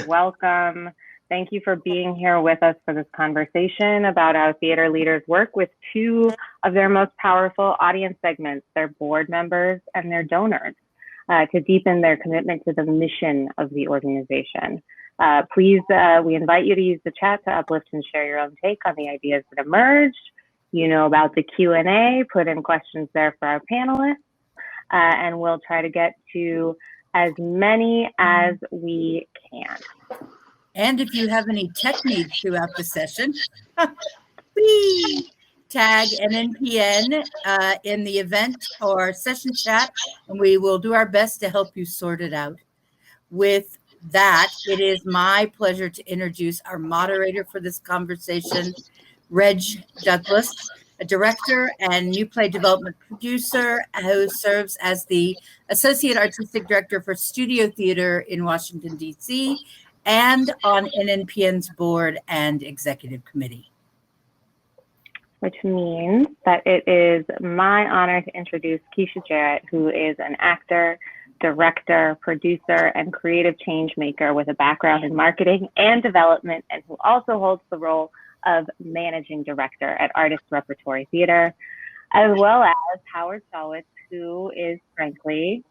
welcome. Thank you for being here with us for this conversation about how theater leaders work with two of their most powerful audience segments, their board members and their donors, to deepen their commitment to the mission of the organization. Please, we invite you to use the chat to uplift and share your own take on the ideas that emerged. You know about the Q&A, put in questions there for our panelists, and we'll try to get to as many as we can. And if you have any tech needs throughout the session, please tag NNPN in the event or session chat, and we will do our best to help you sort it out. With that, it is my pleasure to introduce our moderator for this conversation, Reg Douglas, a director and new play development producer who serves as the Associate Artistic Director for Studio Theater in Washington, D.C., and on NNPN's board and executive committee. Which means that it is my honor to introduce Keisha Jarrett, who is an actor, director, producer, and creative change maker with a background in marketing and development, and who also holds the role of managing director at Artists Repertory Theater, as well as Howard Stallwitz, who is frankly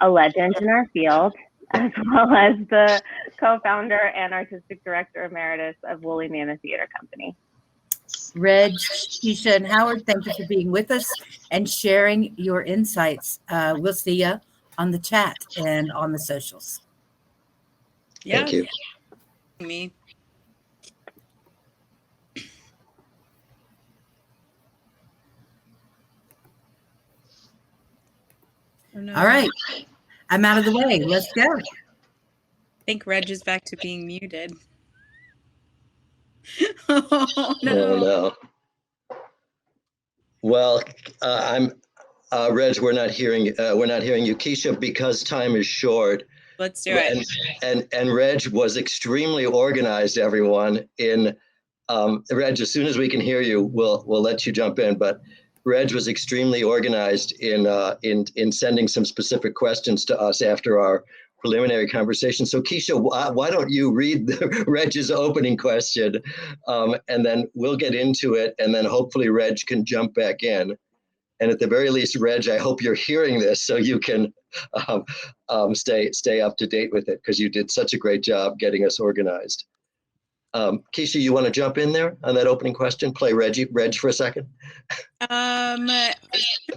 a legend in our field, as well as the co-founder and artistic director emeritus of Woolly Mammoth Theater Company. Reg, Keisha, and Howard, thank you for being with us and sharing your insights. We'll see you on the chat and on the socials. Yeah. Thank you. Me. Oh, no. All right. I'm out of the way. Let's go. I think Reg is back to being muted. Oh, no. Oh, no. Well, I'm Reg. We're not hearing you, Keisha, because time is short. Let's do it. And Reg was extremely organized. Everyone in Reg, as soon as we can hear you, we'll let you jump in. But Reg was extremely organized in sending some specific questions to us after our preliminary conversation. So Keisha, why don't you read Reg's opening question, and then we'll get into it, and then hopefully Reg can jump back in. And at the very least, Reg, I hope you're hearing this so you can stay up to date with it, because you did such a great job getting us organized. Keisha, you want to jump in there on that opening question? Play Reg for a second.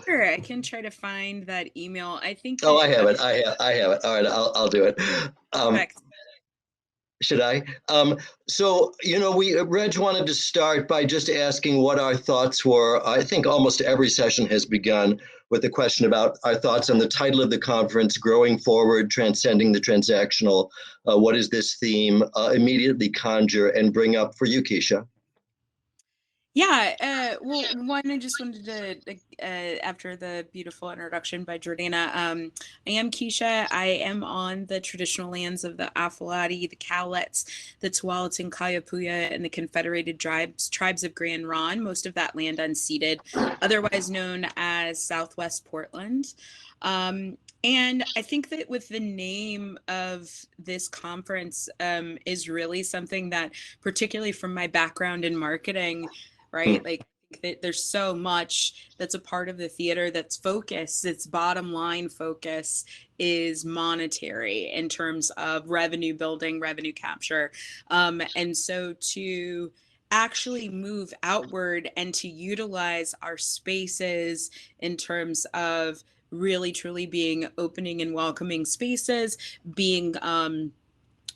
Sure. I can try to find that email. I think. Oh, I have it. I have it. All right, I'll do it. Should I? So, Reg wanted to start by just asking what our thoughts were. I think almost every session has begun with a question about our thoughts on the title of the conference, Growing Forward, Transcending the Transactional. What does this theme immediately conjure and bring up for you, Keisha? Yeah, well, one, I just wanted to, after the beautiful introduction by Jordana, I am Keisha. I am on the traditional lands of the Afalati, the Cowlets, the Tualatin, Kayapuyya, and the Confederated Tribes of Grand Ronde, most of that land unceded, otherwise known as Southwest Portland. And I think that with the name of this conference is really something that, particularly from my background in marketing, right? Like there's so much that's a part of the theater that's focused, its bottom line focus is monetary in terms of revenue building, revenue capture. And so to actually move outward and to utilize our spaces in terms of really truly being opening and welcoming spaces, being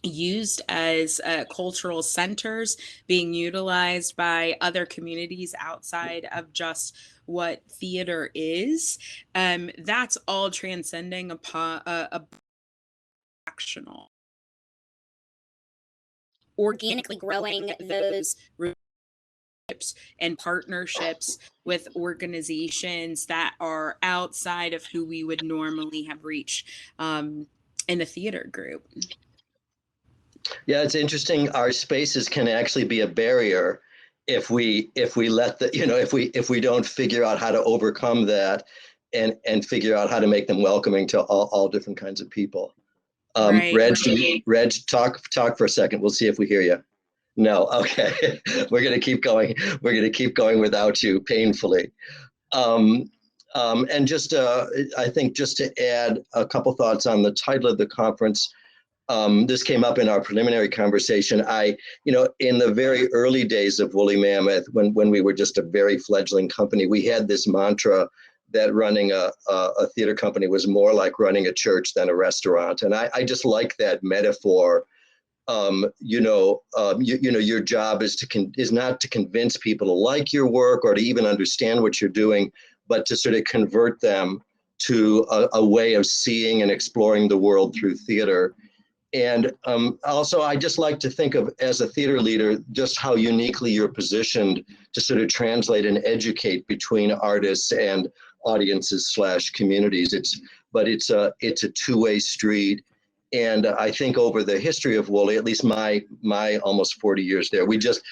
used as cultural centers, being utilized by other communities outside of just what theater is. That's all transcending upon a actional. Organically growing those relationships and partnerships with organizations that are outside of who we would normally have reached in the theater group. Yeah, it's interesting. Our spaces can actually be a barrier if we let the, if we don't figure out how to overcome that and figure out how to make them welcoming to all different kinds of people. Right. Reg, talk for a second. We'll see if we hear you. No, okay. We're gonna keep going. We're gonna keep going without you painfully. And just, I think just to add a couple thoughts on the title of the conference, this came up in our preliminary conversation. In the very early days of Woolly Mammoth, when we were just a very fledgling company, we had this mantra that running a theater company was more like running a church than a restaurant. And I just like that metaphor. Your job is not to convince people to like your work or to even understand what you're doing, but to sort of convert them to a way of seeing and exploring the world through theater. And also, I just like to think of, as a theater leader, just how uniquely you're positioned to sort of translate and educate between artists and audiences / communities. It's a two-way street. And I think over the history of Woolly, at least my almost 40 years there, we just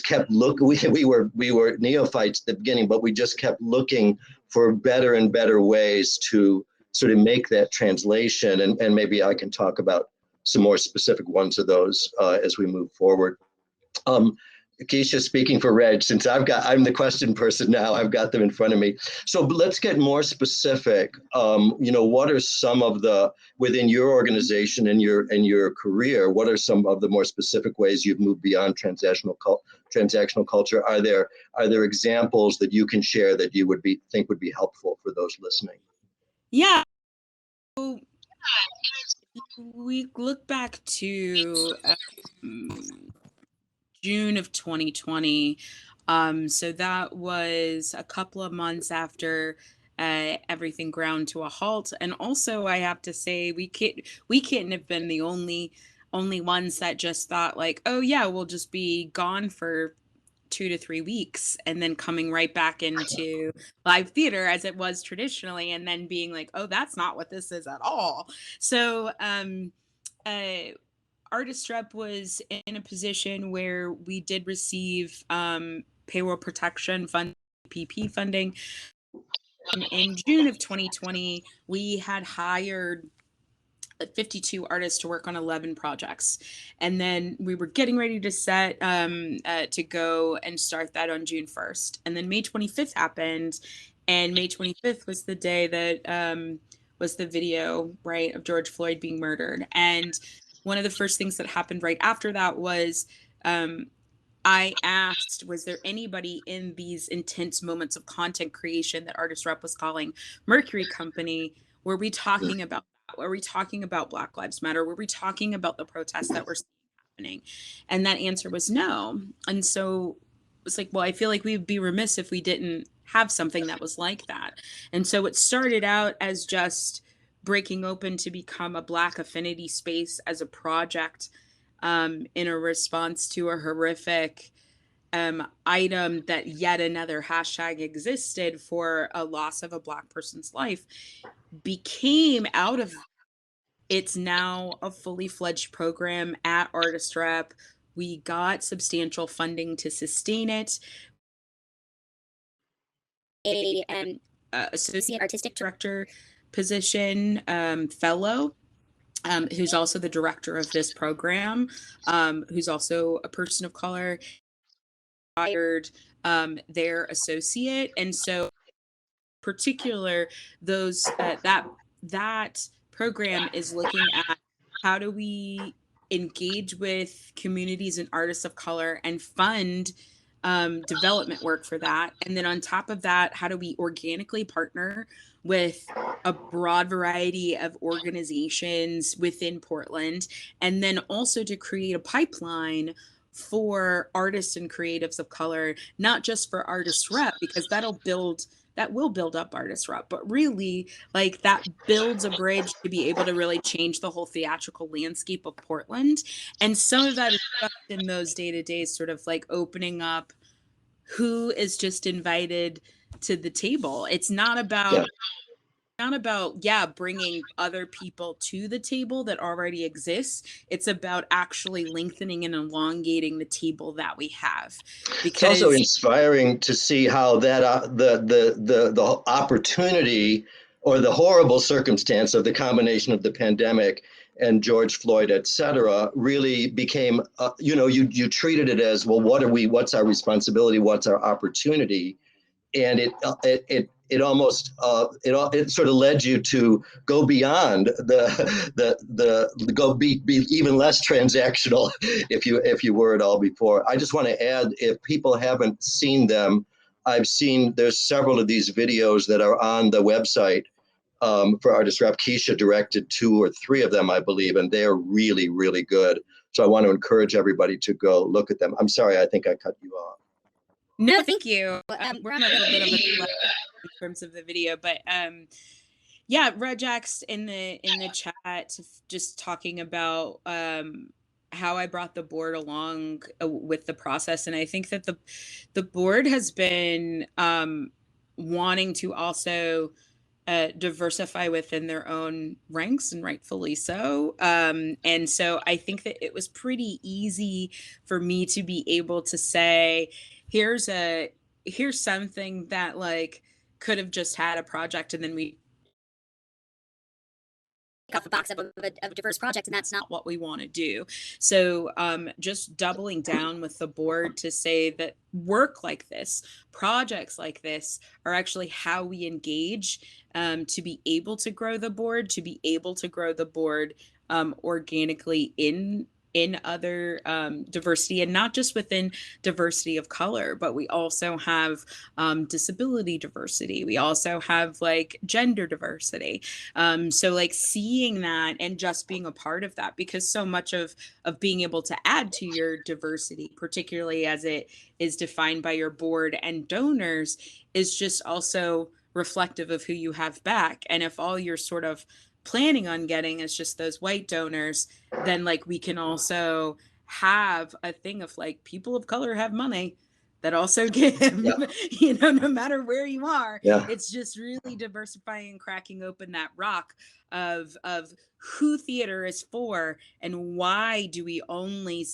kept looking. We were neophytes at the beginning, but we just kept looking for better and better ways to sort of make that translation. And maybe I can talk about some more specific ones of those as we move forward. Keisha, speaking for Reg, since I'm the question person now, I've got them in front of me. So let's get more specific. What are some of the, within your organization and your career, what are some of the more specific ways you've moved beyond transactional culture? Are there examples that you can share that you think would be helpful for those listening? Yeah. So we look back to June of 2020. So that was a couple of months after everything ground to a halt. And also, I have to say, we can't have been the only ones that just thought like, oh yeah, we'll just be gone for 2 to 3 weeks and then coming right back into live theater as it was traditionally, and then being like, oh, that's not what this is at all. So Artist Rep was in a position where we did receive payroll protection fund, PP funding. And in June of 2020, we had hired 52 artists to work on 11 projects. And then we were getting ready to set to go and start that on June 1st. And then May 25th happened. And May 25th was the day that was the video, right, of George Floyd being murdered. And one of the first things that happened right after that was I asked, was there anybody in these intense moments of content creation that Artist Rep was calling Mercury Company? Were we talking about that? Were we talking about Black Lives Matter? Were we talking about the protests that were happening? And that answer was no. And so it's like, well, I feel like we'd be remiss if we didn't have something that was like that. And so it started out as just breaking open to become a Black affinity space as a project in a response to a horrific item that yet another hashtag existed for a loss of a Black person's life, became out of it's now a fully fledged program at Artist Rep. We got substantial funding to sustain it. An associate artistic director position, fellow, who's also the director of this program, who's also a person of color, hired their associate. And so particular, those that program is looking at how do we engage with communities and artists of color and fund development work for that. And then on top of that, how do we organically partner with a broad variety of organizations within Portland, and then also to create a pipeline for artists and creatives of color, not just for Artist Rep, because that will build up Artist Rep, but really like that builds a bridge to be able to really change the whole theatrical landscape of Portland. And some of that is just in those day-to-day sort of like opening up who is just invited to the table. It's not about bringing other people to the table that already exists. It's about actually lengthening and elongating the table that we have. Because it's also inspiring to see how that the opportunity or the horrible circumstance of the combination of the pandemic and George Floyd, et cetera, really became, you treated it as, well, what's our responsibility? What's our opportunity? And it almost it sort of led you to go beyond the go be even less transactional if you were at all before. I just want to add, if people haven't seen them, there's several of these videos that are on the website for Artist Rep. Keisha directed 2 or 3 of them, I believe, and they're really, really good. So I want to encourage everybody to go look at them. I'm sorry, I think I cut you off. No, thank you. We're on a little bit of a delay in terms of the video, but yeah, Rejax in the chat just talking about how I brought the board along with the process, and I think that the board has been wanting to also diversify within their own ranks, and rightfully so. And so I think that it was pretty easy for me to be able to say, here's something that like could have just had a project, and then we off the box of diverse projects, and that's not what we want to do. So just doubling down with the board to say that work like this, projects like this, are actually how we engage to be able to grow the board, organically in other diversity, and not just within diversity of color, but we also have disability diversity. We also have like gender diversity. So like seeing that and just being a part of that, because so much of being able to add to your diversity, particularly as it is defined by your board and donors, is just also reflective of who you have back. And if all you're sort of planning on getting is just those white donors, then like we can also have a thing of like people of color have money that also give, no matter where you are. It's just really diversifying and cracking open that rock of who theater is for, and why do we only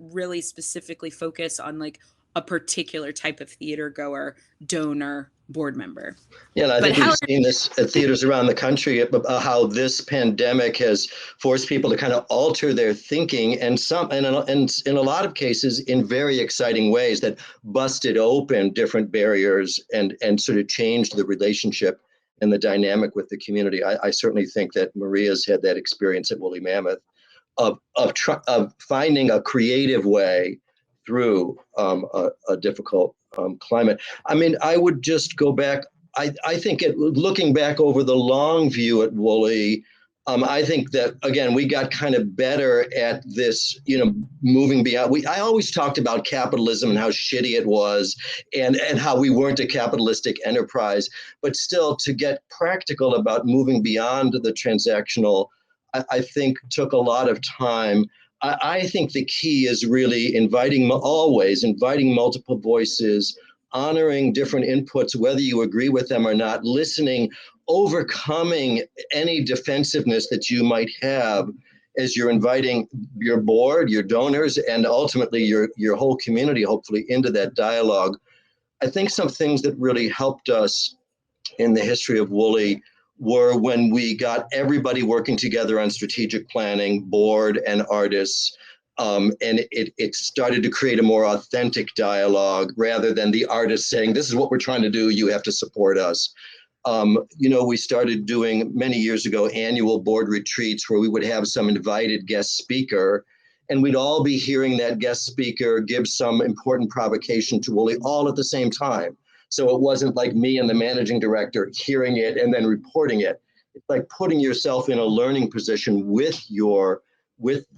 really specifically focus on like a particular type of theater goer, donor, board member. Yeah, and I think we've seen this at theaters around the country, how this pandemic has forced people to kind of alter their thinking, and in a lot of cases in very exciting ways that busted open different barriers and sort of changed the relationship and the dynamic with the community. I certainly think that Maria's had that experience at Woolly Mammoth of finding a creative way through a difficult climate. I mean, I would just go back. I think looking back over the long view at Woolly, I think that, again, we got kind of better at this, moving beyond. I always talked about capitalism and how shitty it was, and how we weren't a capitalistic enterprise, but still to get practical about moving beyond the transactional, I think took a lot of time. I think the key is really inviting multiple voices, honoring different inputs, whether you agree with them or not, listening, overcoming any defensiveness that you might have as you're inviting your board, your donors, and ultimately your whole community, hopefully, into that dialogue. I think some things that really helped us in the history of Woolly were when we got everybody working together on strategic planning, board and artists, and it started to create a more authentic dialogue rather than the artists saying, this is what we're trying to do, you have to support us. We started doing many years ago annual board retreats where we would have some invited guest speaker, and we'd all be hearing that guest speaker give some important provocation to Woolly all at the same time. So it wasn't like me and the managing director hearing it and then reporting it. It's like putting yourself in a learning position with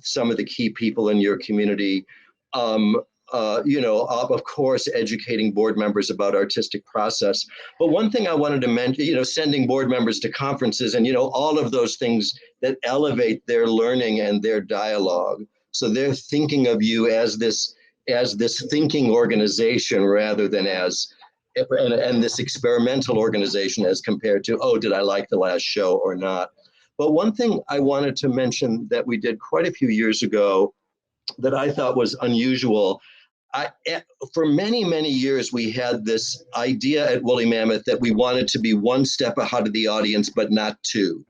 some of the key people in your community. Of course, educating board members about artistic process. But one thing I wanted to mention, sending board members to conferences and, all of those things that elevate their learning and their dialogue. So they're thinking of you as this thinking organization rather than and this experimental organization as compared to, did I like the last show or not? But one thing I wanted to mention that we did quite a few years ago that I thought was unusual. For many, many years, we had this idea at Woolly Mammoth that we wanted to be one step ahead of the audience, but not two.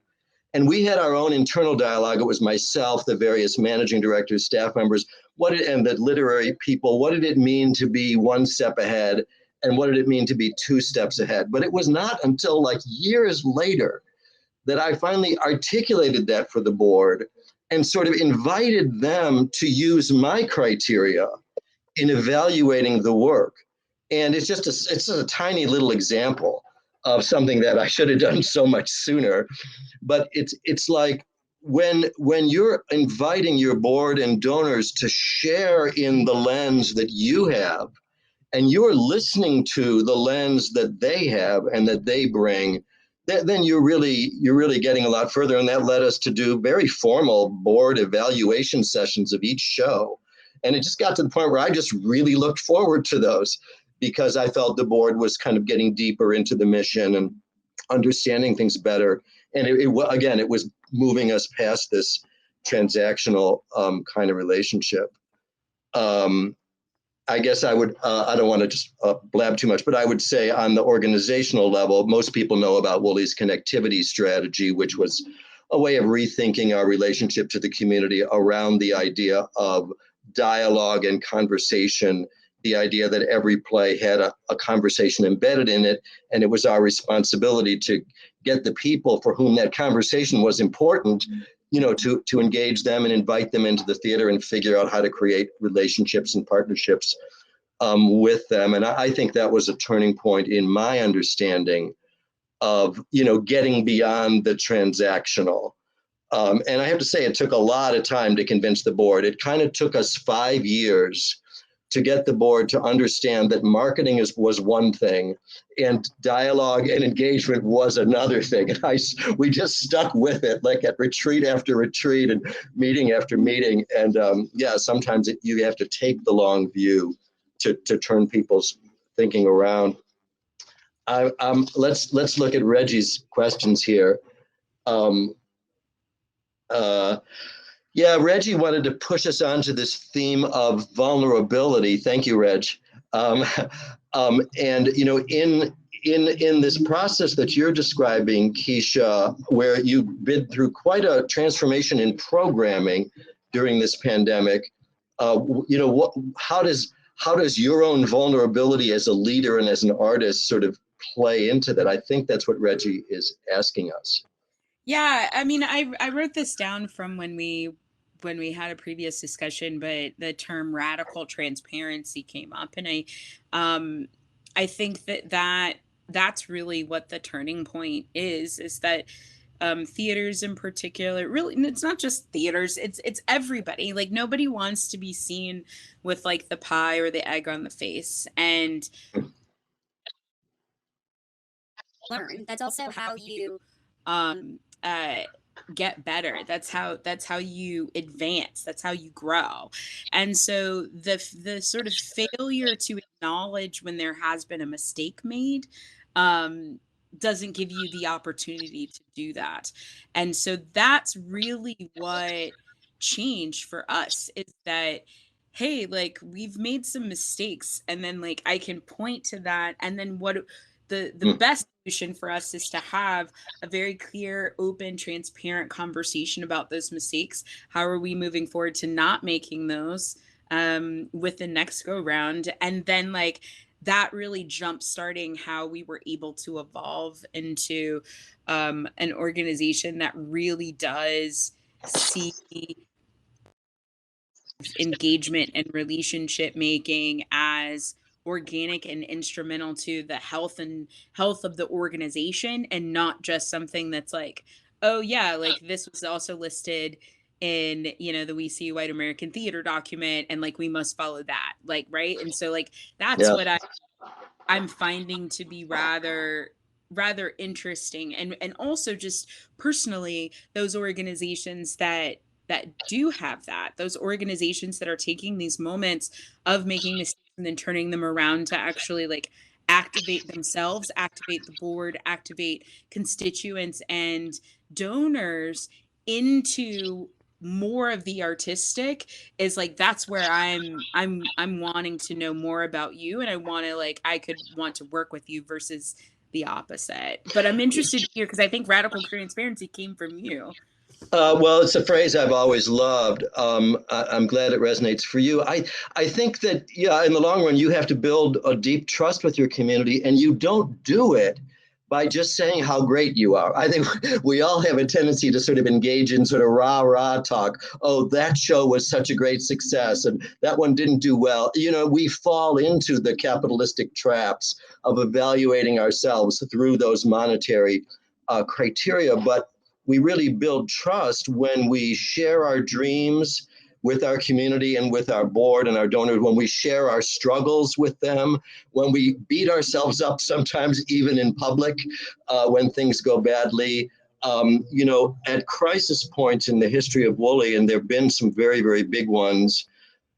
And we had our own internal dialogue. It was myself, the various managing directors, staff members, and the literary people. What did it mean to be one step ahead? And what did it mean to be two steps ahead? But it was not until like years later that I finally articulated that for the board and sort of invited them to use my criteria in evaluating the work. And it's just a tiny little example of something that I should have done so much sooner. But it's like when you're inviting your board and donors to share in the lens that you have, and you're listening to the lens that they have and that they bring, then you're really getting a lot further. And that led us to do very formal board evaluation sessions of each show. And it just got to the point where I just really looked forward to those, because I felt the board was kind of getting deeper into the mission and understanding things better. And it was moving us past this transactional kind of relationship. I guess I would, I don't want to just blab too much, but I would say on the organizational level, most people know about Wooley's connectivity strategy, which was a way of rethinking our relationship to the community around the idea of dialogue and conversation, the idea that every play had a conversation embedded in it, and it was our responsibility to get the people for whom that conversation was important, to engage them and invite them into the theater and figure out how to create relationships and partnerships with them. And I think that was a turning point in my understanding of, getting beyond the transactional. And I have to say, it took a lot of time to convince the board. It kind of took us 5 years to get the board to understand that marketing was one thing and dialogue and engagement was another thing. And we just stuck with it, like at retreat after retreat and meeting after meeting. And sometimes you have to take the long view to turn people's thinking around. Let's look at Reggie's questions here. Reggie wanted to push us onto this theme of vulnerability. Thank you, Reg. And in this process that you're describing, Keisha, where you've been through quite a transformation in programming during this pandemic, how does your own vulnerability as a leader and as an artist sort of play into that? I think that's what Reggie is asking us. Yeah, I mean, I wrote this down from when we had a previous discussion, but the term radical transparency came up, and I think that's really what the turning point is that theaters in particular, really, and it's not just theaters, it's everybody. Like, nobody wants to be seen with like the pie or the egg on the face, and learn. That's also how you get better. That's how you advance. That's how you grow. And so the sort of failure to acknowledge when there has been a mistake made doesn't give you the opportunity to do that. And so that's really what changed for us, is that, hey, like, we've made some mistakes, and then like I can point to that, and then what the best solution for us is to have a very clear, open, transparent conversation about those mistakes. How are we moving forward to not making those with the next go round? And then like that really jump starting how we were able to evolve into an organization that really does see engagement and relationship making as organic and instrumental to the health of the organization, and not just something that's like, oh yeah, like this was also listed in, the We See White American Theater document, and like we must follow that, like, right? And so like that's what I'm finding to be rather interesting, and also just personally, those organizations that do have that, those organizations that are taking these moments of making mistakes and then turning them around to actually like activate themselves, activate the board, activate constituents and donors into more of the artistic, is like, that's where I'm wanting to know more about you, and I want to like, I could want to work with you versus the opposite. But I'm interested here because I think radical transparency came from you. Well, it's a phrase I've always loved. I'm glad it resonates for you. I think that, yeah, in the long run, you have to build a deep trust with your community, and you don't do it by just saying how great you are. I think we all have a tendency to sort of engage in sort of rah-rah talk. Oh, that show was such a great success, and that one didn't do well. You know, we fall into the capitalistic traps of evaluating ourselves through those monetary criteria. But we really build trust when we share our dreams with our community and with our board and our donors, when we share our struggles with them, when we beat ourselves up sometimes even in public when things go badly. You know, at crisis points in the history of Woolly, and there have been some very, very big ones,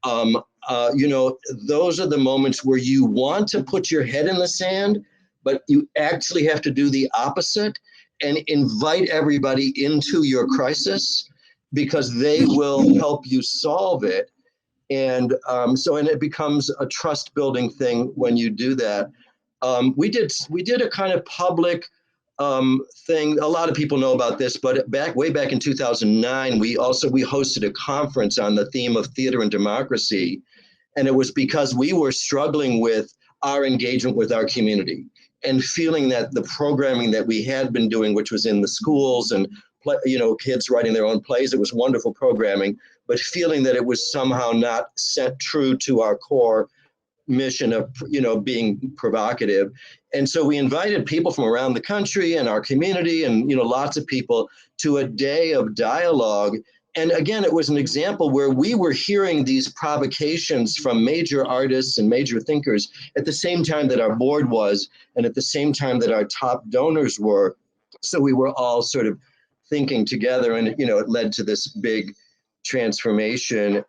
you know, those are the moments where you want to put your head in the sand, but you actually have to do the opposite and invite everybody into your crisis because they will help you solve it. And and it becomes a trust building thing when you do that. We did a kind of public thing. A lot of people know about this, but way back in 2009, we hosted a conference on the theme of theater and democracy. And it was because we were struggling with our engagement with our community and feeling that the programming that we had been doing, which was in the schools and, you know, kids writing their own plays, it was wonderful programming, but feeling that it was somehow not set true to our core mission of, you know, being provocative. And so we invited people from around the country and our community and, you know, lots of people to a day of dialogue. And again, it was an example where we were hearing these provocations from major artists and major thinkers at the same time that our board was, and at the same time that our top donors were. So we were all sort of thinking together, and, you know, it led to this big transformation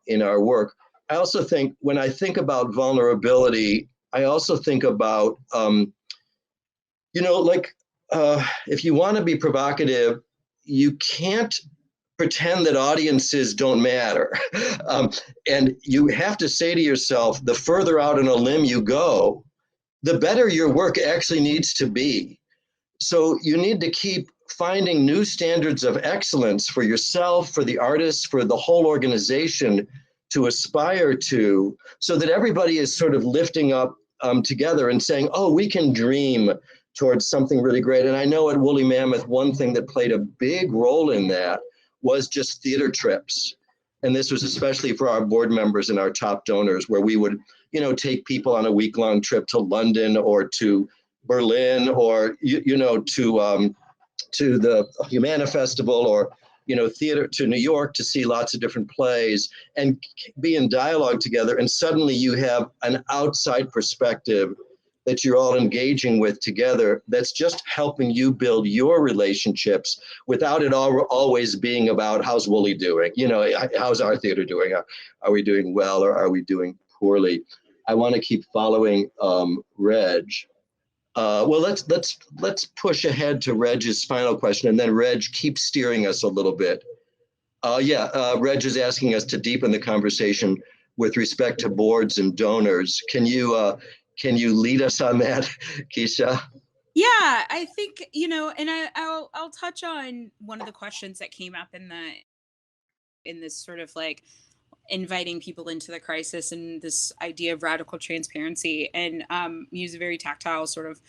in our work. I also think when I think about vulnerability, I also think about, you know, like if you want to be provocative, you can't pretend that audiences don't matter. And you have to say to yourself, the further out on a limb you go, the better your work actually needs to be. So you need to keep finding new standards of excellence for yourself, for the artists, for the whole organization to aspire to, so that everybody is sort of lifting up together and saying, oh, we can dream towards something really great. And I know at Woolly Mammoth, one thing that played a big role in that was just theater trips. And this was especially for our board members and our top donors, where we would, you know, take people on a week-long trip to London or to Berlin or, you know, to the Humana Festival or, you know, theater to New York to see lots of different plays and be in dialogue together. And suddenly you have an outside perspective that you're all engaging with together that's just helping you build your relationships without it all always being about how's Woolly doing? You know, how's our theater doing? Are we doing well or are we doing poorly? I want to keep following Reg. Well, let's push ahead to Reg's final question, and then Reg, keep steering us a little bit. Reg is asking us to deepen the conversation with respect to boards and donors. Can you lead us on that, Keisha? Yeah, I think, you know, and I'll touch on one of the questions that came up in this sort of like inviting people into the crisis and this idea of radical transparency, and use a very tactile sort of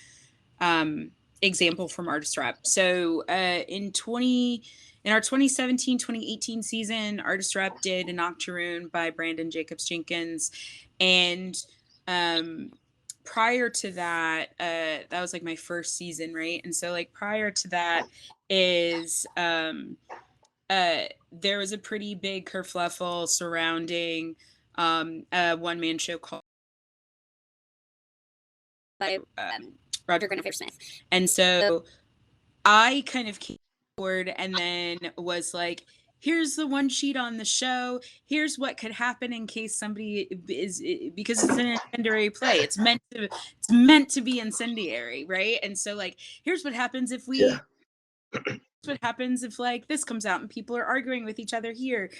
example from Artist Rep. So in our 2017-2018 season, Artist Rep did an Octoroon by Brandon Jacobs Jenkins, and prior to that, that was like my first season, right? And so like prior to that is there was a pretty big kerfluffle surrounding a one-man show called by Roger Guinevere-Smith. And so I kind of came forward and then was like, here's the one sheet on the show. Here's what could happen in case somebody is, because it's an incendiary play. It's meant to be incendiary, right? And so like, here's what happens if what happens if like this comes out and people are arguing with each other here.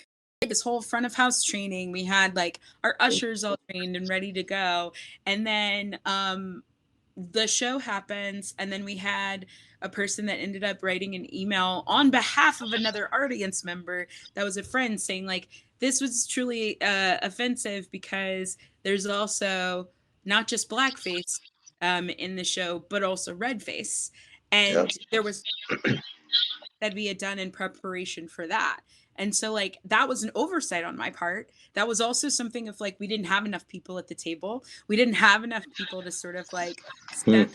This whole front of house training, we had like our ushers all trained and ready to go. And then the show happens, and then we had a person that ended up writing an email on behalf of another audience member that was a friend, saying like, this was truly offensive because there's also not just blackface in the show, but also red face. And there was that we had done in preparation for that. And so like that was an oversight on my part. That was also something of like, we didn't have enough people at the table. We didn't have enough people to sort of like step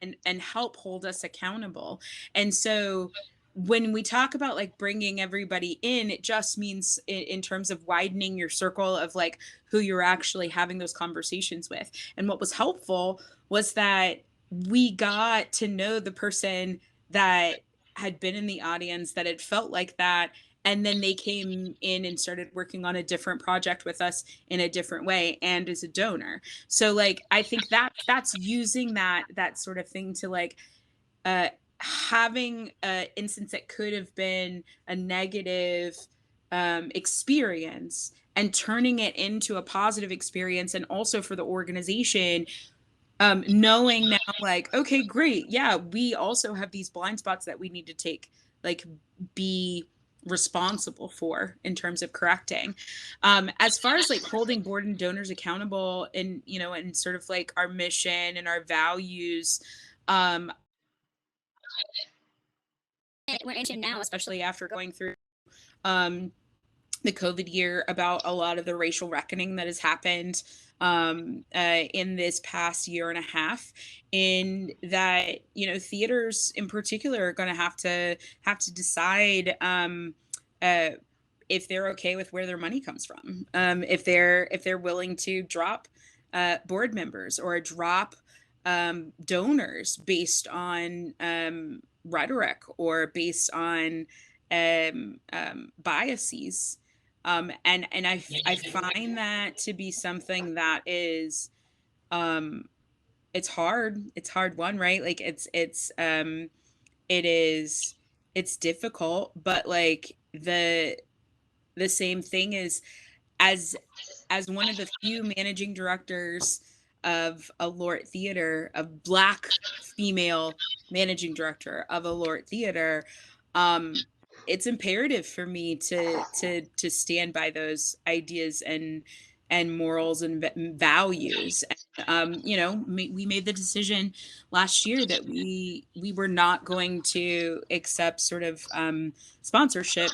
in and help hold us accountable. And so when we talk about like bringing everybody in, it just means in terms of widening your circle of like who you're actually having those conversations with. And what was helpful was that we got to know the person that had been in the audience, that had felt like that, and then they came in and started working on a different project with us in a different way and as a donor. So like I think that that's using that sort of thing to like having an instance that could have been a negative experience and turning it into a positive experience, and also for the organization knowing now like, okay, great, yeah, we also have these blind spots that we need to take, like be responsible for in terms of correcting. As far as like holding board and donors accountable and, you know, and sort of like our mission and our values, we're into now, especially after going through the COVID year, about a lot of the racial reckoning that has happened in this past year and a half, in that, you know, theaters in particular are going to have to decide if they're okay with where their money comes from, if they're willing to drop board members or drop donors based on rhetoric or based on biases. And I find that to be something that is it's hard won, right? Like it's difficult, but like the same thing is, as one of the few managing directors of a LORT theater, a Black female managing director of a LORT theater, it's imperative for me to stand by those ideas and morals and values. And, you know, we made the decision last year that we were not going to accept sort of sponsorship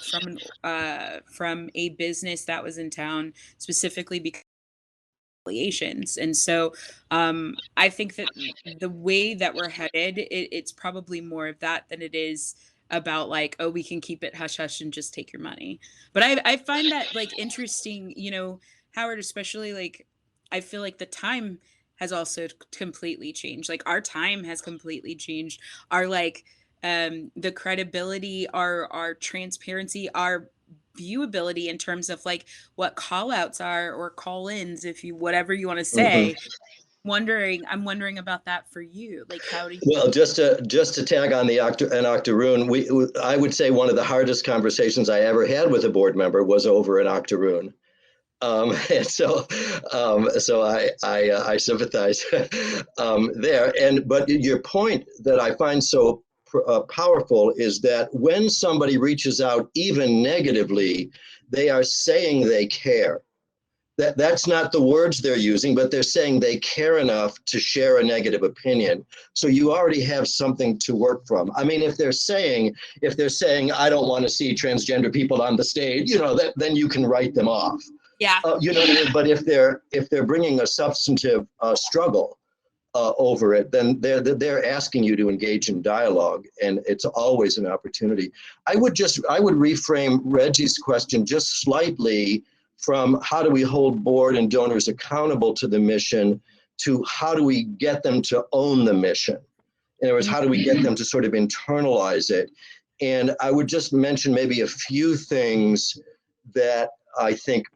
from a business that was in town, specifically because of affiliations. And so I think that the way that we're headed, it's probably more of that than it is about like, oh, we can keep it hush hush and just take your money. But I find that like interesting, you know, Howard, especially like, I feel like the time has also completely changed. Like our time has completely changed. Our like the credibility, our transparency, our viewability in terms of like what call outs are or call ins, if you whatever you want to say. I'm wondering about that for you. Like, how do you? Well, just to tag on the octoroon, I would say one of the hardest conversations I ever had with a board member was over an octoroon. And so I sympathize there. But your point that I find so powerful is that when somebody reaches out, even negatively, they are saying they care. That's not the words they're using, but they're saying they care enough to share a negative opinion. So you already have something to work from. I mean, if they're saying I don't want to see transgender people on the stage, you know, then you can write them off. Yeah. You know what I mean? But if they're bringing a substantive struggle over it, then they're asking you to engage in dialogue, and it's always an opportunity. I would reframe Reggie's question just slightly from how do we hold board and donors accountable to the mission to how do we get them to own the mission? In other words, how do we get them to sort of internalize it? And I would just mention maybe a few things that I think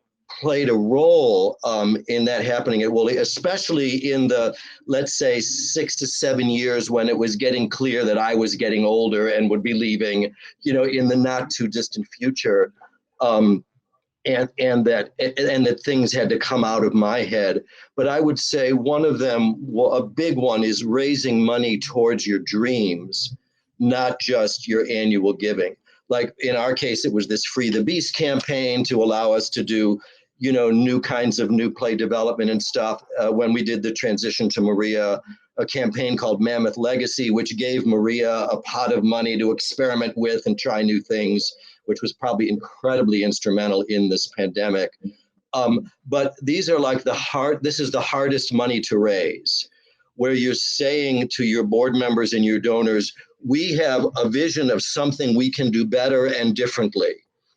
played a role in that happening at Woolley, especially in the, let's say, 6 to 7 years when it was getting clear that I was getting older and would be leaving, you know, in the not too distant future. and that things had to come out of my head. But I would say one of them, well, a big one, is raising money towards your dreams, not just your annual giving. Like in our case, it was this Free the Beast campaign to allow us to do, new kinds of new play development and stuff. When we did the transition to Maria, a campaign called Mammoth Legacy, which gave Maria a pot of money to experiment with and try new things, which was probably incredibly instrumental in this pandemic. But these are like this is the hardest money to raise, where you're saying to your board members and your donors, we have a vision of something we can do better and differently.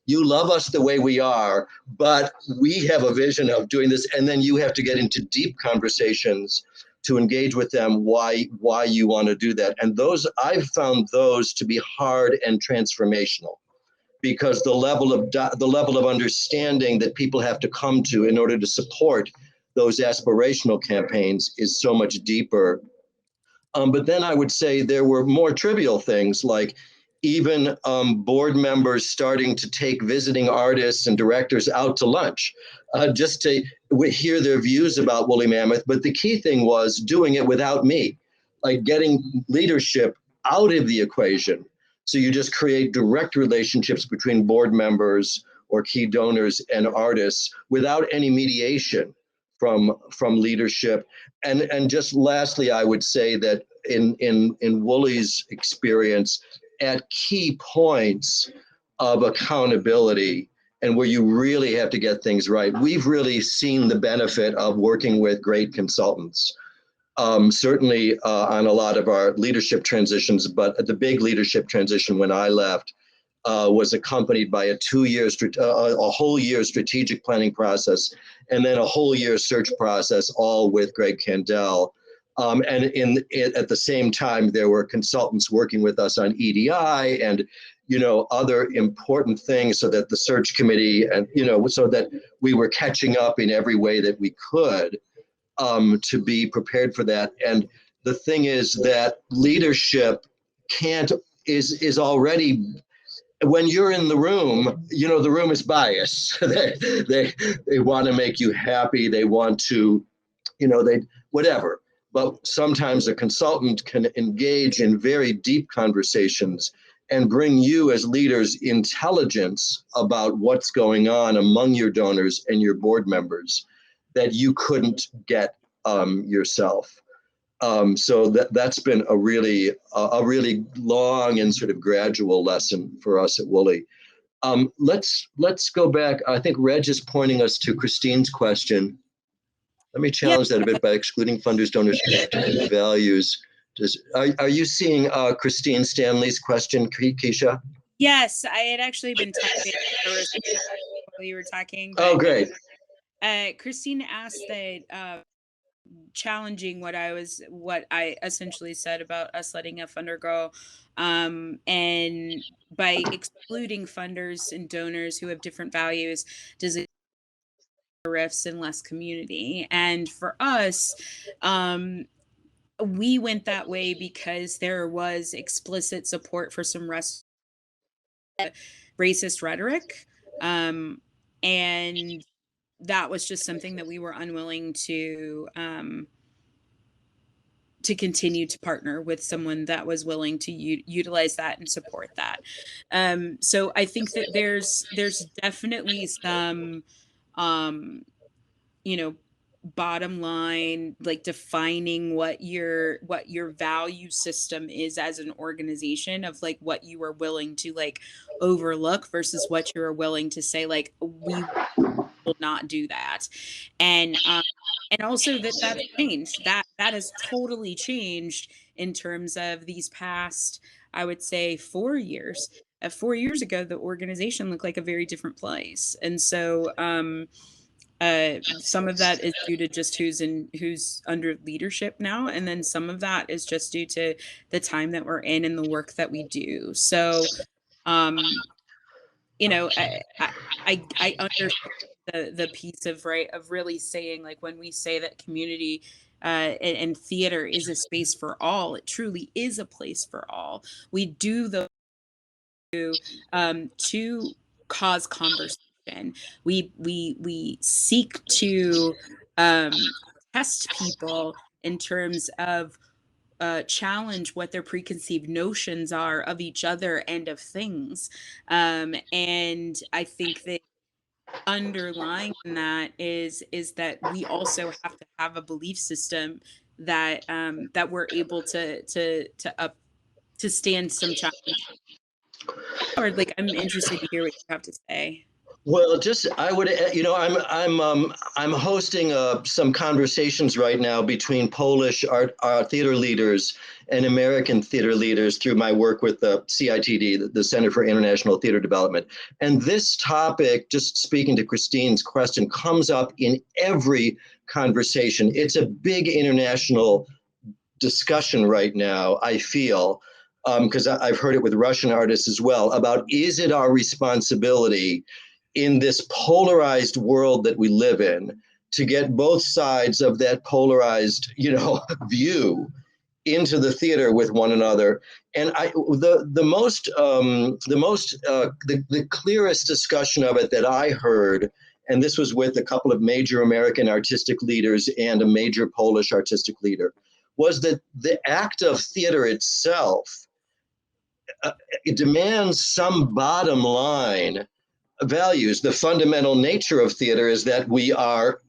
You love us the way we are, but we have a vision of doing this. And then you have to get into deep conversations to engage with them why you want to do that. And I've found those to be hard and transformational, because the level of understanding that people have to come to in order to support those aspirational campaigns is so much deeper. But then I would say there were more trivial things, like even board members starting to take visiting artists and directors out to lunch, just to hear their views about Woolly Mammoth. But the key thing was doing it without me, like getting leadership out of the equation. So you just create direct relationships between board members or key donors and artists without any mediation from leadership. And just lastly, I would say that in Woolly's experience, at key points of accountability and where you really have to get things right, we've really seen the benefit of working with great consultants. Certainly on a lot of our leadership transitions, but the big leadership transition when I left was accompanied by a whole year strategic planning process, and then a whole year search process, all with Greg Candell. And at the same time, there were consultants working with us on EDI and other important things, so that the search committee and so that we were catching up in every way that we could. To be prepared for that. And the thing is that leadership is already, when you're in the room, the room is biased. they want to make you happy. They want to, whatever. But sometimes a consultant can engage in very deep conversations and bring you as leaders intelligence about what's going on among your donors and your board members that you couldn't get yourself. So that's been a really long and sort of gradual lesson for us at Woolly. Let's go back. I think Reg is pointing us to Christine's question. Let me challenge that a bit by excluding funders, donors, and values. Are you seeing Christine Stanley's question, Keisha? Yes, I had actually been typing while you were talking. Oh, great. Christine asked that challenging what I essentially said about us letting a funder go, and by excluding funders and donors who have different values, does it rifts and less community? And for us, we went that way because there was explicit support for some racist rhetoric, and that was just something that we were unwilling to continue to partner with someone that was willing to utilize that and support that. So I think that there's definitely some, bottom line, like defining what your value system is as an organization, of like what you are willing to like overlook versus what you're willing to say, like, we will not do that. And also that's changed. That has totally changed in terms of these past, I would say, 4 years. 4 years ago, the organization looked like a very different place. And so some of that is due to just who's under leadership now, and then some of that is just due to the time that we're in and the work that we do. So I understand the piece of really saying, like, when we say that community and theater is a space for all, it truly is a place for all. We do to cause conversation We seek to test people in terms of challenge what their preconceived notions are of each other and of things. And I think that underlying that is that we also have to have a belief system that that we're able to stand some challenge. Or like, I'm interested to hear what you have to say. Well, just I would, I'm hosting some conversations right now between Polish art theater leaders and American theater leaders through my work with the CITD, the Center for International Theater Development. And this topic, just speaking to Christine's question, comes up in every conversation. It's a big international discussion right now, I feel, because I've heard it with Russian artists as well, about is it our responsibility in this polarized world that we live in to get both sides of that polarized, view into the theater with one another. And the clearest discussion of it that I heard, and this was with a couple of major American artistic leaders and a major Polish artistic leader, was that the act of theater itself, it demands some bottom line values. The fundamental nature of theater is that we are,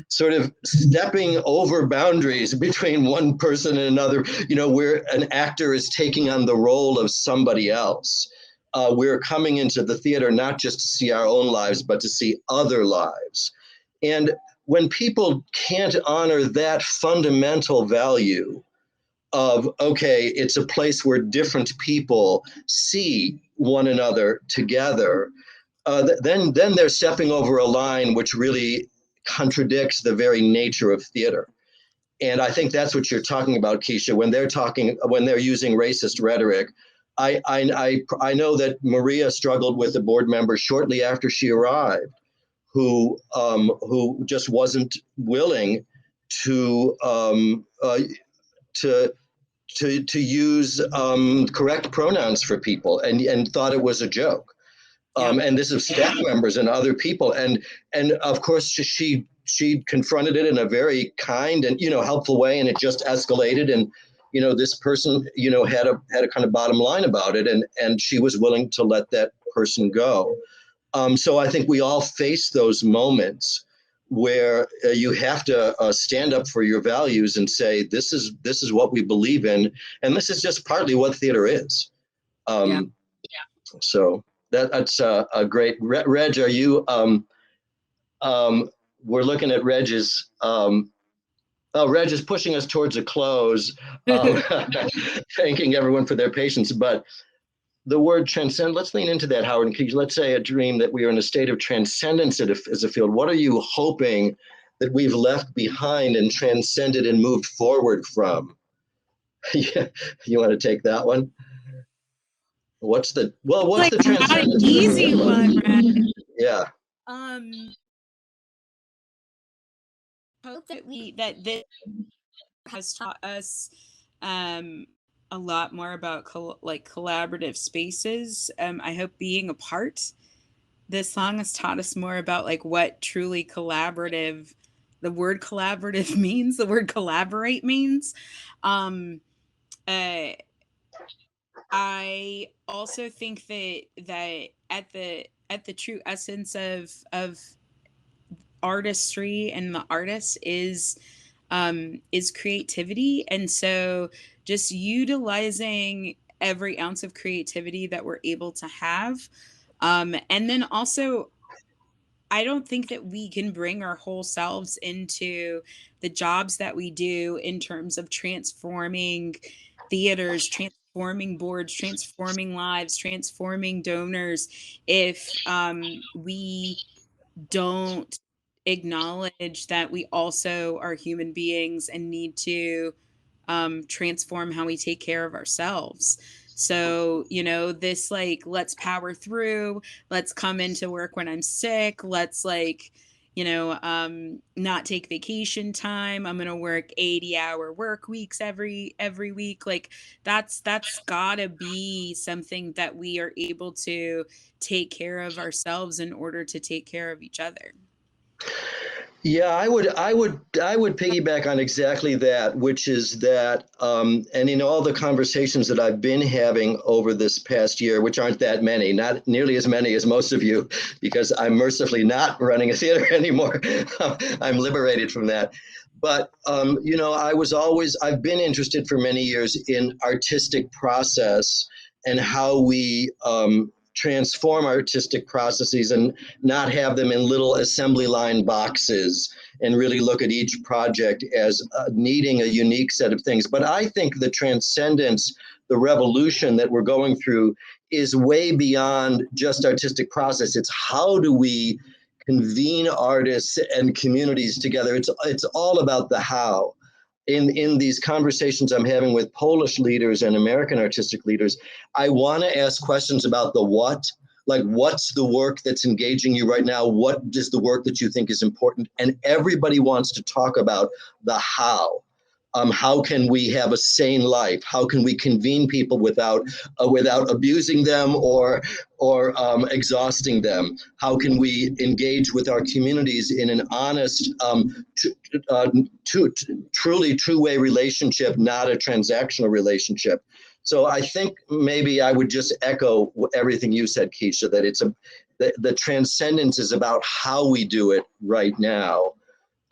sort of stepping over boundaries between one person and another, where an actor is taking on the role of somebody else. We're coming into the theater not just to see our own lives, but to see other lives. And when people can't honor that fundamental value of, okay, it's a place where different people see one another together, then they're stepping over a line which really contradicts the very nature of theater. And I think that's what you're talking about, Keisha, when they're using racist rhetoric. I know that Maria struggled with a board member shortly after she arrived, who just wasn't willing to use correct pronouns for people, and thought it was a joke. And this is staff members and other people, and of course she confronted it in a very kind and helpful way, and it just escalated. And this person had a kind of bottom line about it, and she was willing to let that person go. So I think we all face those moments where you have to stand up for your values and say, this is what we believe in, and this is just partly what theater is. So that's a great. Reg, are you? We're looking at Reg's. Reg is pushing us towards a close. Thanking everyone for their patience, but the word transcend, let's lean into that, Howard. And let's say a dream that we are in a state of transcendence as a field. What are you hoping that we've left behind and transcended and moved forward from? Yeah, you want to take that one? What's the transcendence? Not an easy one, right? Yeah. Hope that this has taught us a lot more about collaborative spaces. I hope being a part, this song has taught us more about like what truly collaborative, the word collaborative means, the word collaborate means. I also think that at the true essence of artistry and the artist is creativity. And so just utilizing every ounce of creativity that we're able to have. And then also, I don't think that we can bring our whole selves into the jobs that we do in terms of transforming theaters, transforming boards, transforming lives, transforming donors, if we don't acknowledge that we also are human beings and need to transform how we take care of ourselves. So, this let's power through, let's come into work when I'm sick, let's not take vacation time. I'm going to work 80-hour work weeks every week. Like that's gotta be something that we are able to take care of ourselves in order to take care of each other. Yeah, I would piggyback on exactly that, which is that, and in all the conversations that I've been having over this past year, which aren't that many, not nearly as many as most of you, because I'm mercifully not running a theater anymore. I'm liberated from that. But I've been interested for many years in artistic process and how we transform artistic processes and not have them in little assembly line boxes, and really look at each project as needing a unique set of things. But I think the transcendence, the revolution that we're going through is way beyond just artistic process. It's how do we convene artists and communities together. It's all about the how. In these conversations I'm having with Polish leaders and American artistic leaders, I want to ask questions about the what, like what's the work that's engaging you right now? What is the work that you think is important? And everybody wants to talk about the how. How can we have a sane life? How can we convene people without abusing them or exhausting them? How can we engage with our communities in an honest, truly two-way relationship, not a transactional relationship? So I think maybe I would just echo everything you said, Keisha, that the transcendence is about how we do it right now.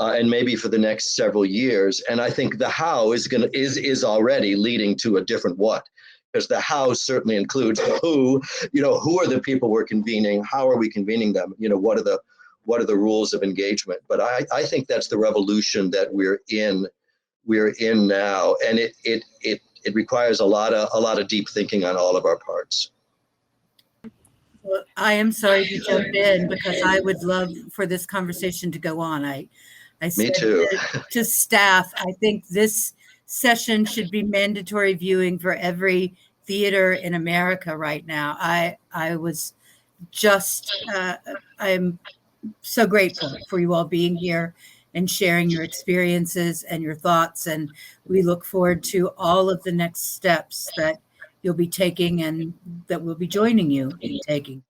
And maybe for the next several years. And I think the how is already leading to a different what, because the how certainly includes the who. Who are the people we're convening? How are we convening them? What are the rules of engagement? But I think that's the revolution that we're in now, and it requires a lot of deep thinking on all of our parts. Well, I am sorry to jump in because I would love for this conversation to go on. I Me too. to staff, I think this session should be mandatory viewing for every theater in America right now. I was just, I'm so grateful for you all being here and sharing your experiences and your thoughts. And we look forward to all of the next steps that you'll be taking and that we'll be joining you in taking.